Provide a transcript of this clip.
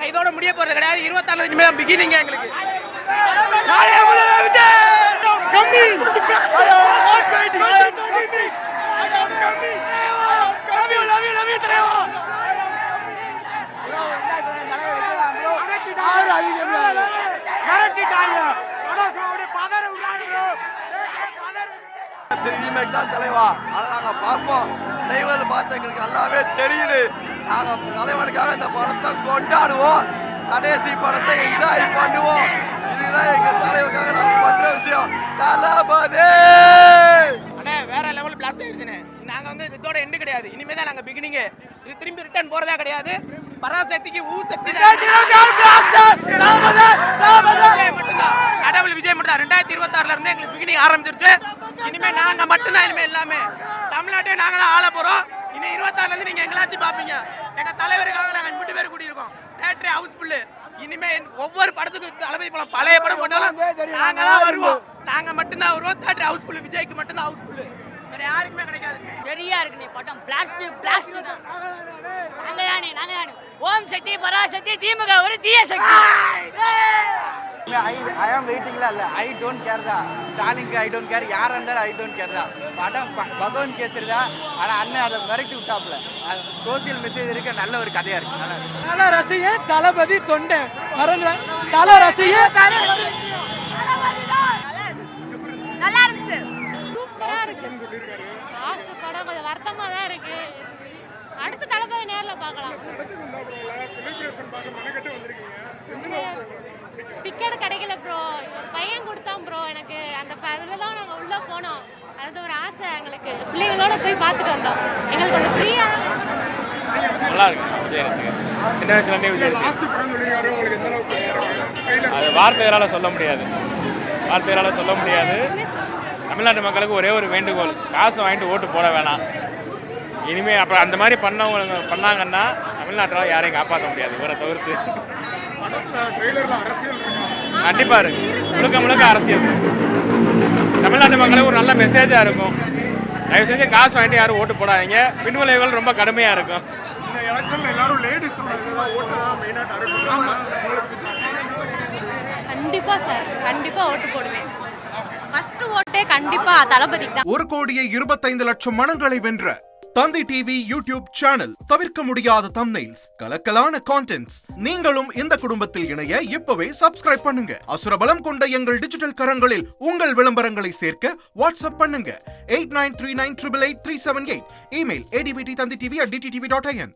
நாங்க இதோட முடிய போறது கிடையாது. 26 இனிமே பிகினிங் எங்களுக்கு. ரீமேக் தான் தலைவா. ஆனா நாங்க பார்ப்போம். செய்வது பார்த்து எங்களுக்கு நல்லாவே தெரியுது. நாங்க தலைவனுக்காக இந்த படத்தை கொண்டாடுவோம். கடைசி படத்தை என்ஜாய் பண்ணுவோம். இதுதான் எங்க தலைவருக்காக நாங்க பண்ற விஷயம். தளபதி அண்ணே வேற லெவல் பிளாஸ்ட் ஆயிடுச்சுனே. நாங்க வந்து இதோட எண்டு கிடையாது. இனிமே தான் நாங்க பிகினிங். இது திரும்பி ரிட்டர்ன் போறதா கிடையாது. பராசக்திக்கு ஊ சக்தி தான். மட்டும்தான் கடவுள் விஜய் மட்டும் தான். 2026ல இருந்து எங்களுக்கு பிகினிங் ஆரம்பிச்சிருச்சு. இனிமே நாங்க மட்டும்தான். இனிமே எல்லாமே தமிழ்நாட்டை நாங்க தான் ஆள போறோம். இனி 26ல இருந்து நீங்க எங்களாத்தையும் பாப்பீங்க. எங்க தலைவருக்காக நாங்க 2 பேர் கூடி இருக்கோம். Theatre house full. இனிமே ஒவ்வொரு படத்துக்கு தளபதி படம் பழைய படம் போட்டாலும் நாங்க தான் வருவோம். நாங்க மட்டும்தான் வருவோம். Theatre house full. விஜய்க்கு மட்டும்தான் ஹவுஸ்ஃபுல். வேற யாருக்குமே கிடைக்காது. சரியா இருக்கு நீ படம். பிளாஸ்ட் தான். நாங்க தானே ஓம் சக்தி பராசக்தி திமுக ஒரு தீய சக்தி. I am waiting இல்ல. I don't care தான். ஸ்டாலினுக்கு I don't care. யாரா இருந்தாலும் I don't care தான். படம் பகவான் கேசரி தான். ஆனா அண்ணன் அதை மிரட்டி விட்டாப்ல. சோசியல் மெசேஜ் இருக்க நல்ல ஒரு கதையா இருக்கு. தல ரசிக தளபதி தொண்டை மறந்து தல ரசிக நல்லா இருந்துச்சு. சூப்பரா இருக்கு. லாஸ்ட் படம் கொஞ்சம் வருத்தமா தான் இருக்கு. அடுத்த தளபதி நேர்ல பார்க்கலாம். டிக்கெட் கிடைக்கல ப்ரோ. பையன் கொடுத்தான் ப்ரோ எனக்கு. அந்த அதுல தான் நாங்க உள்ள போனோம். அது ஒரு ஆசை எங்களுக்கு. பிள்ளைகளோட போய் பார்த்துட்டு வந்தோம். எங்களுக்கு கொஞ்சம் ஃப்ரீயா நல்லா இருக்கு. விஜய் ரசிகர் சின்ன வயசுலேருந்தே விஜய் ரசிகர். அது வார்த்தைகளால் சொல்ல முடியாது. தமிழ்நாட்டு மக்களுக்கு ஒரே ஒரு வேண்டுகோள், காசு வாங்கிட்டு ஓட்டு போட வேணாம். இனிமே அப்புறம் அந்த மாதிரி பண்ணாங்கன்னா தமிழ்நாட்டில் யாரையும் காப்பாற்ற முடியாது. இவரை தவிர்த்து கண்டிப்பாக இருக்கு. முழுக்க அரசியல். தமிழ்நாட்டு மக்களுக்கு ஒரு நல்ல மெசேஜாக இருக்கும். தயவு செஞ்சு காசு வாங்கிட்டு யாரும் ஓட்டு போடாதீங்க. பின்விளைவுகள் ரொம்ப கடுமையாக இருக்கும். கண்டிப்பா சார். கண்டிப்பா ஓட்டு போடுவேன். ஃபர்ஸ்ட் ஓட்டே கண்டிப்பா தளபதிக்கு தான். 1,25,00,000 மனங்களை வென்ற தந்தி டிவி யூடியூப் சேனல். தவிர்க்க முடியாத தம்ப்நெயில்ஸ், கலக்கலான கான்டென்ட்ஸ். நீங்களும் இந்த குடும்பத்தில் இணைய இப்பவே சப்ஸ்கிரைப் பண்ணுங்க. அசுரபலம் கொண்ட எங்கள் டிஜிட்டல் கரங்களில் உங்கள் விளம்பரங்களை சேர்க்க வாட்ஸ்அப் பண்ணுங்க. 8939888378. Email advttanditv@dttv.in.